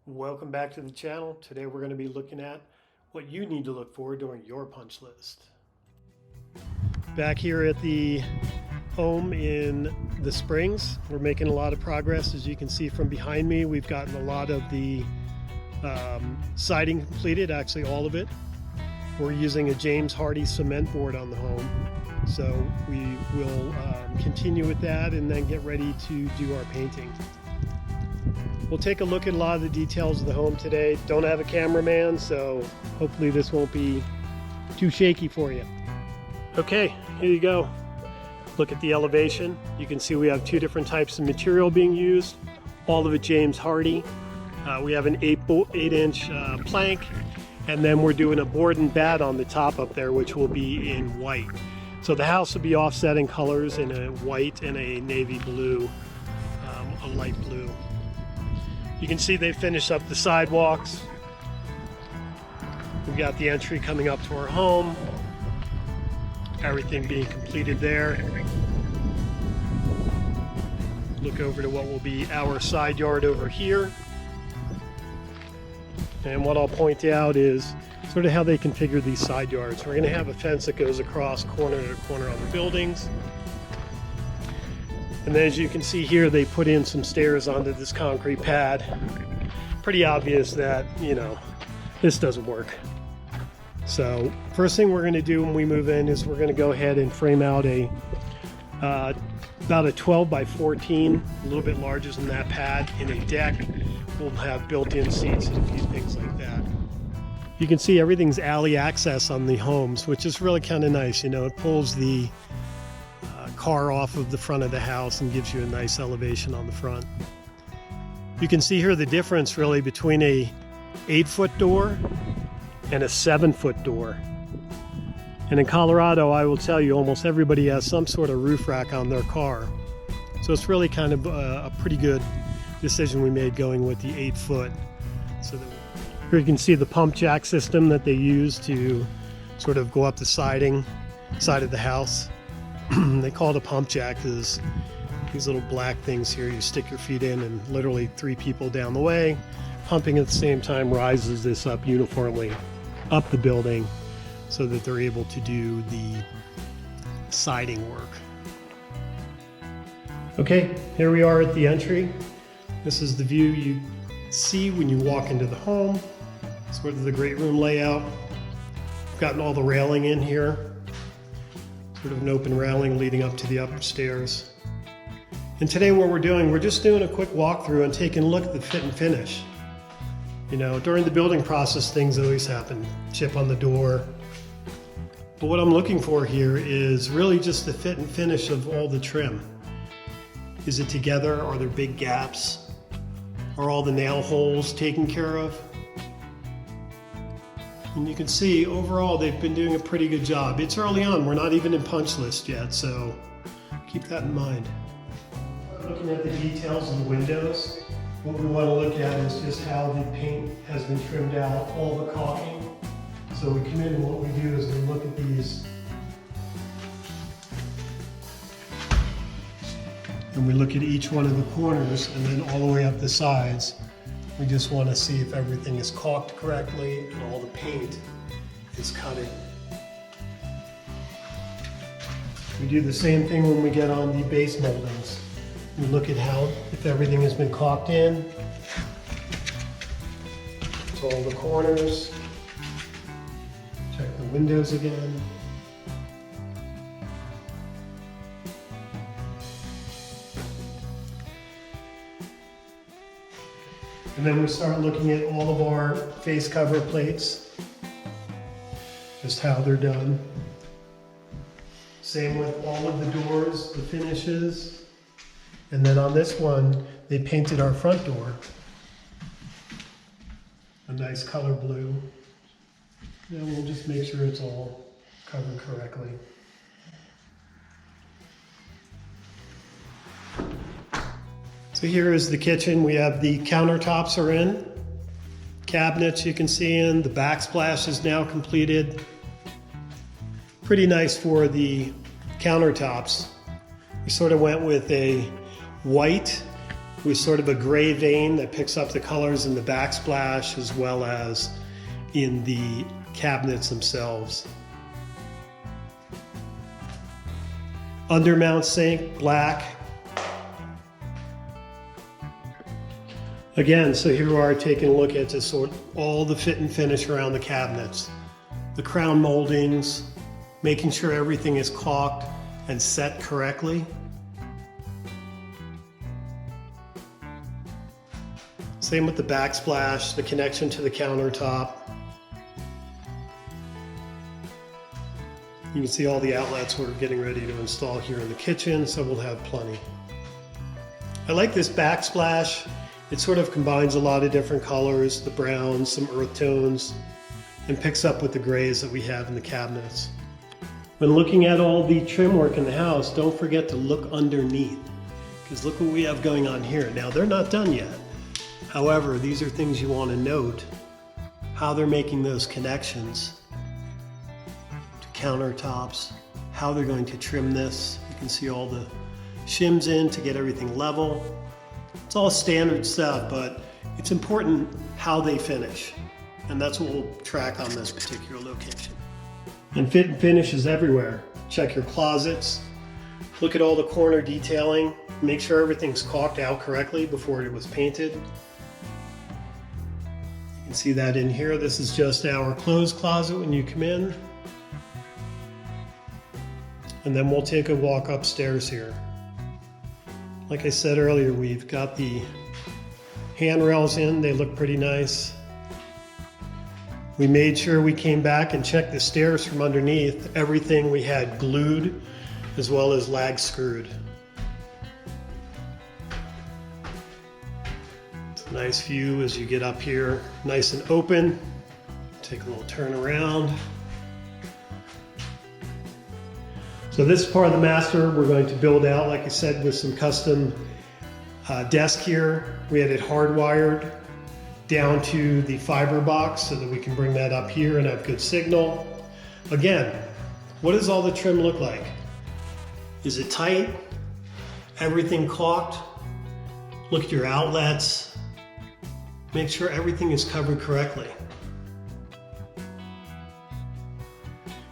Welcome back to the channel. Today we're going to be looking at what you need to look for during your punch list. Back here at the home in the Springs, we're making a lot of progress. As you can see from behind me, we've gotten a lot of the siding completed, actually all of it. We're using a James Hardie cement board on the home. So we will continue with that and then get ready to do our painting. We'll take a look at a lot of the details of the home today. Don't have a cameraman, so hopefully this won't be too shaky for you. Okay, here you go. Look at the elevation. You can see we have two different types of material being used. All of it James Hardie. We have an 8-inch plank, and then we're doing a board and bat on the top up there, which will be in white. So the house will be offsetting colors in a white and a navy blue, a light blue. You can see they finished up the sidewalks. We've got the entry coming up to our home. Everything being completed there. Look over to what will be our side yard over here. And what I'll point out is sort of how they configure these side yards. We're going to have a fence that goes across corner to corner on the buildings. And then as you can see here, they put in some stairs onto this concrete pad. Pretty obvious that, you know, this doesn't work. So first thing we're going to do when we move in is we're going to go ahead and frame out a about a 12 by 14, a little bit larger than that pad, in a deck. We'll have built-in seats and a few things like that. You can see everything's alley access on the homes, which is really kind of nice. You know, it pulls the car off of the front of the house and gives you a nice elevation on the front. You can see here the difference really between a 8-foot door and a 7-foot door. And in Colorado, I will tell you, almost everybody has some sort of roof rack on their car. So it's really kind of a pretty good decision we made going with the 8-foot. So that here you can see the pump jack system that they use to sort of go up the side of the house. They call it a pump jack because these little black things here, you stick your feet in and literally 3 people down the way, pumping at the same time rises this up uniformly up the building so that they're able to do the siding work. Okay, here we are at the entry. This is the view you see when you walk into the home. Sort of the great room layout. We've gotten all the railing in here. Sort of an open railing leading up to the upstairs. And today what we're just doing a quick walkthrough and taking a look at the fit and finish. You know, during the building process, things always happen. Chip on the door. But what I'm looking for here is really just the fit and finish of all the trim. Is it together? Are there big gaps? Are all the nail holes taken care of? And you can see overall they've been doing a pretty good job. It's early on, we're not even in punch list yet, so keep that in mind. Looking at the details of the windows, what we want to look at is just how the paint has been trimmed out, all the caulking. So we come in and what we do is we look at these and we look at each one of the corners and then all the way up the sides. We just want to see if everything is caulked correctly and all the paint is cutting. We do the same thing when we get on the base moldings. We look at if everything has been caulked in to all the corners. Check the windows again. And then we start looking at all of our face cover plates, just how they're done. Same with all of the doors, the finishes. And then on this one, they painted our front door a nice color blue. And we'll just make sure it's all covered correctly. So here is the kitchen. We have the countertops are in, cabinets you can see in, the backsplash is now completed. Pretty nice for the countertops. We sort of went with a white with sort of a gray vein that picks up the colors in the backsplash as well as in the cabinets themselves. Undermount sink, black. Again, so here we are taking a look at just sort of all the fit and finish around the cabinets. The crown moldings, making sure everything is caulked and set correctly. Same with the backsplash, the connection to the countertop. You can see all the outlets we're getting ready to install here in the kitchen, so we'll have plenty. I like this backsplash. It sort of combines a lot of different colors, the browns, some earth tones, and picks up with the grays that we have in the cabinets. When looking at all the trim work in the house, don't forget to look underneath, because look what we have going on here. Now, they're not done yet. However, these are things you want to note, how they're making those connections to countertops, how they're going to trim this. You can see all the shims in to get everything level. It's all standard stuff, but it's important how they finish. And that's what we'll track on this particular location. And fit and finish is everywhere. Check your closets, look at all the corner detailing, make sure everything's caulked out correctly before it was painted. You can see that in here. This is just our clothes closet when you come in. And then we'll take a walk upstairs here. Like I said earlier, we've got the handrails in. They look pretty nice. We made sure we came back and checked the stairs from underneath. Everything we had glued as well as lag screwed. It's a nice view as you get up here, nice and open. Take a little turn around. So this part of the master we're going to build out, like I said, with some custom desk here. We had it hardwired down to the fiber box so that we can bring that up here and have good signal. Again, what does all the trim look like? Is it tight? Everything caulked? Look at your outlets. Make sure everything is covered correctly.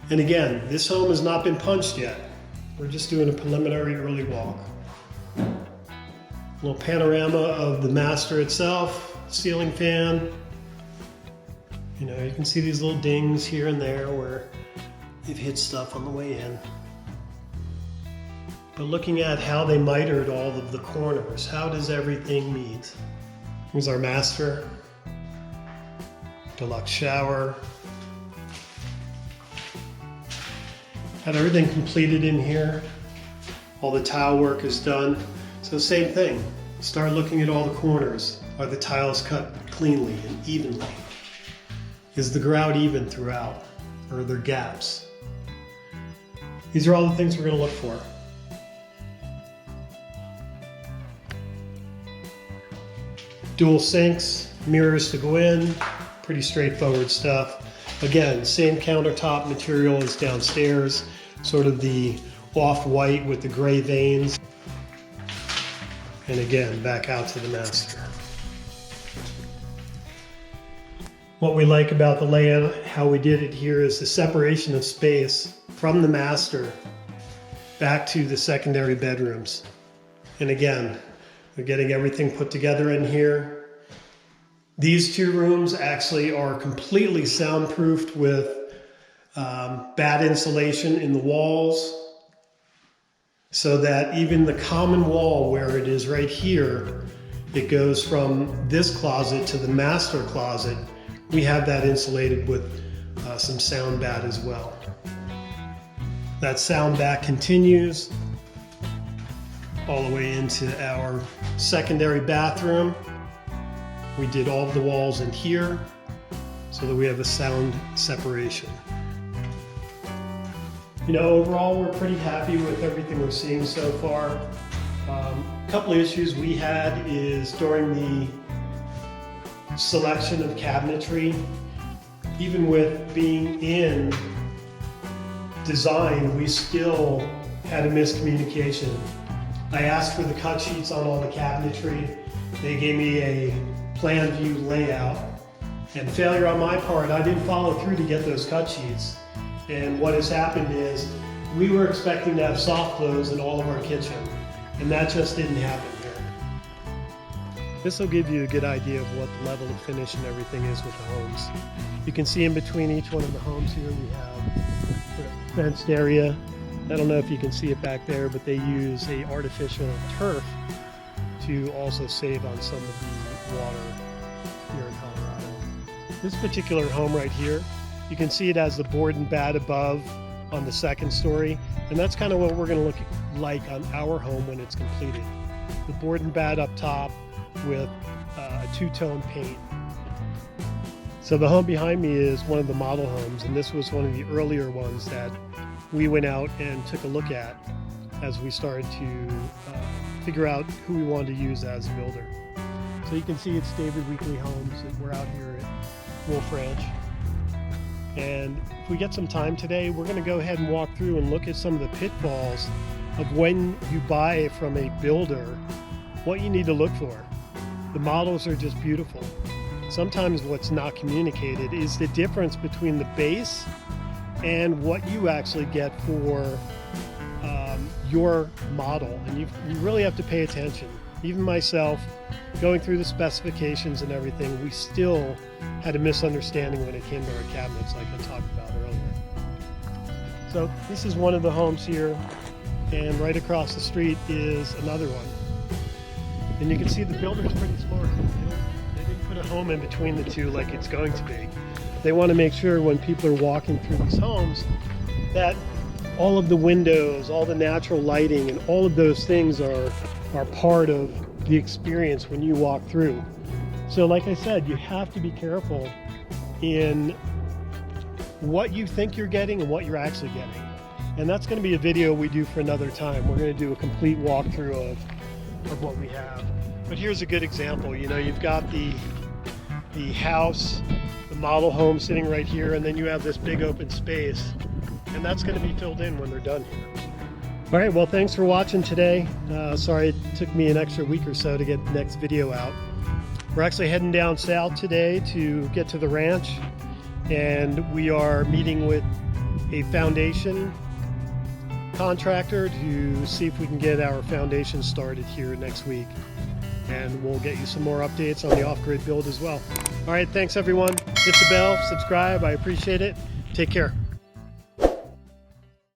And again, this home has not been punched yet. We're just doing a preliminary early walk. A little panorama of the master itself, ceiling fan. You know, you can see these little dings here and there where they've hit stuff on the way in. But looking at how they mitered all of the corners, how does everything meet? Here's our master, deluxe shower. Had everything completed in here. All the tile work is done. So same thing, start looking at all the corners. Are the tiles cut cleanly and evenly? Is the grout even throughout? Or are there gaps? These are all the things we're going to look for. Dual sinks, mirrors to go in, pretty straightforward stuff. Again, same countertop material as downstairs, sort of the off-white with the gray veins. And again, back out to the master. What we like about the layout, how we did it here, is the separation of space from the master back to the secondary bedrooms. And again, we're getting everything put together in here. These two rooms actually are completely soundproofed with bad insulation in the walls, so that even the common wall where it is right here, it goes from this closet to the master closet. We have that insulated with some sound bat as well. That sound bat continues all the way into our secondary bathroom. We did all of the walls in here so that we have a sound separation. You know, overall, we're pretty happy with everything we're seeing so far. A couple of issues we had is during the selection of cabinetry, even with being in design, we still had a miscommunication I asked for the cut sheets on all the cabinetry. They gave me a plan view layout. And failure on my part, I didn't follow through to get those cut sheets. And what has happened is we were expecting to have soft close in all of our kitchen, and that just didn't happen here. This will give you a good idea of what the level of finish and everything is with the homes. You can see in between each one of the homes here we have a fenced area. I don't know if you can see it back there, but they use a artificial turf to also save on some of the water here in Colorado. This particular home right here, you can see it has the board and bat above on the second story, and that's kind of what we're going to look like on our home when it's completed. The board and bat up top with a two-tone paint. So the home behind me is one of the model homes, and this was one of the earlier ones that we went out and took a look at as we started to figure out who we wanted to use as a builder. So you can see it's David Weekley Homes, and we're out here at Wolf Ranch. And if we get some time today, we're going to go ahead and walk through and look at some of the pitfalls of when you buy from a builder, what you need to look for. The models are just beautiful. Sometimes what's not communicated is the difference between the base and what you actually get for your model. And you really have to pay attention. Even myself, going through the specifications and everything, we still had a misunderstanding when it came to our cabinets, like I talked about earlier. So this is one of the homes here, and right across the street is another one. And you can see the builder's pretty smart. They didn't put a home in between the two like it's going to be. They want to make sure when people are walking through these homes that all of the windows, all the natural lighting, and all of those things are part of the experience when you walk through. So like I said, you have to be careful in what you think you're getting and what you're actually getting. And that's going to be a video we do for another time. We're going to do a complete walkthrough of what we have. But here's a good example. You know, you've got the house, the model home sitting right here, and then you have this big open space, and that's going to be filled in when they're done here. All right, well, thanks for watching today. Sorry it took me an extra week or so to get the next video out. We're actually heading down south today to get to the ranch, and we are meeting with a foundation contractor to see if we can get our foundation started here next week. And we'll get you some more updates on the off-grid build as well. All right, thanks everyone. Hit the bell, subscribe, I appreciate it. Take care.